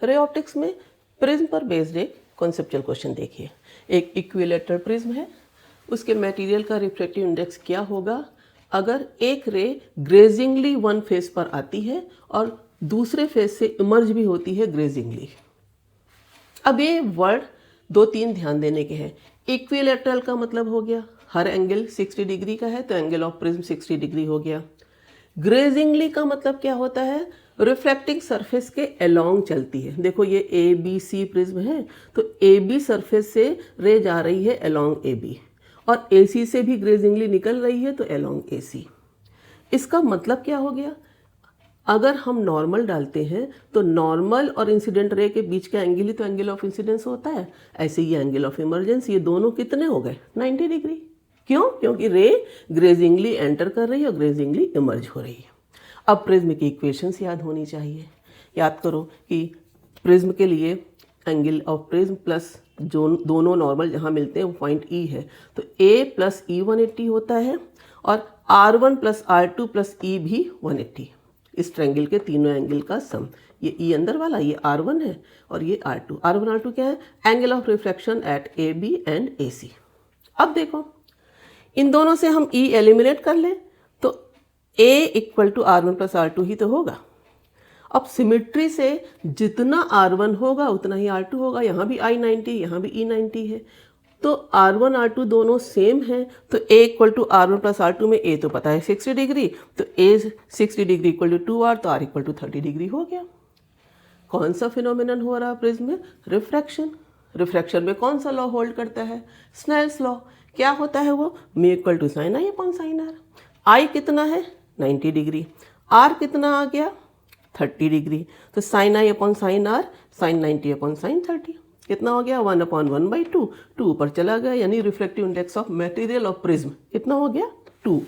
Ray optics में prism पर based एक कॉन्सेप्चुअल क्वेश्चन देखिए। एक इक्विलेटरल प्रिज्म है, उसके मटेरियल का रिफ्रैक्टिव इंडेक्स क्या होगा अगर एक रे ग्रेजिंगली वन फेस पर आती है और दूसरे फेस से इमर्ज भी होती है ग्रेजिंगली। अब ये वर्ड 2-3 ध्यान देने के हैं। इक्विलेटरल का मतलब हो गया हर एंगल 60 डिग्री का है तो एंगल ऑफ प्रिज्म 60 डिग्री हो गया। ग्रेजिंगली का मतलब क्या होता है, रिफ्लेक्टिंग सरफेस के अलोंग चलती है। देखो ये ए बी सी प्रिज्म है तो ए बी सरफेस से रे जा रही है अलोंग ए बी और ए सी से भी ग्रेजिंगली निकल रही है तो अलोंग ए सी। इसका मतलब क्या हो गया, अगर हम नॉर्मल डालते हैं तो नॉर्मल और इंसिडेंट रे के बीच का एंगल ही तो एंगल ऑफ इंसिडेंस होता है। ऐसे ही एंगल ऑफ इमर्जेंस, ये दोनों कितने हो गए 90 डिग्री। क्यों? क्योंकि रे ग्रेजिंगली एंटर कर रही है और ग्रेजिंगली इमर्ज हो रही है। अब प्रिज्म की इक्वेशंस याद होनी चाहिए। याद करो कि प्रिज्म के लिए एंगल ऑफ प्रिज्म प्लस जो दोनों नॉर्मल जहाँ मिलते हैं वो पॉइंट ई है तो ए प्लस ई 180 होता है और R1 प्लस R2 प्लस ई भी 180। इस ट्रायंगल के तीनों एंगल का सम, ये ई अंदर वाला ये R1 है और ये R2। R1 R2 क्या है, angle of reflection at A B and A C. अब देखो इन दोनों से हम ई एलिमिनेट कर लें तो A इक्वल टू R1 प्लस R2 ही तो होगा। अब सिमिट्री से जितना R1 होगा उतना ही R2 होगा। यहाँ भी I90 यहाँ भी E90 है तो R1 R2 दोनों सेम हैं तो A इक्वल टू R1 प्लस R2 में A तो पता है 60 डिग्री तो A 60 degree equal to 2R तो R इक्वल टू 30 डिग्री हो गया। कौन सा फिनोमिनन हो रहा है प्रिज्म में, रिफ्रैक्शन। रिफ्रैक्शन में कौन सा लॉ होल्ड करता है, स्नेल्स लॉ। क्या होता है वो, mu equal to sine I upon sine R. I कितना है 90 डिग्री, आर कितना आ गया 30 डिग्री तो साइन आई upon sine r sine 90 upon sine 30 कितना हो गया 1/1/2। 2 ऊपर चला गया यानी reflective index of material of prism कितना हो गया 2।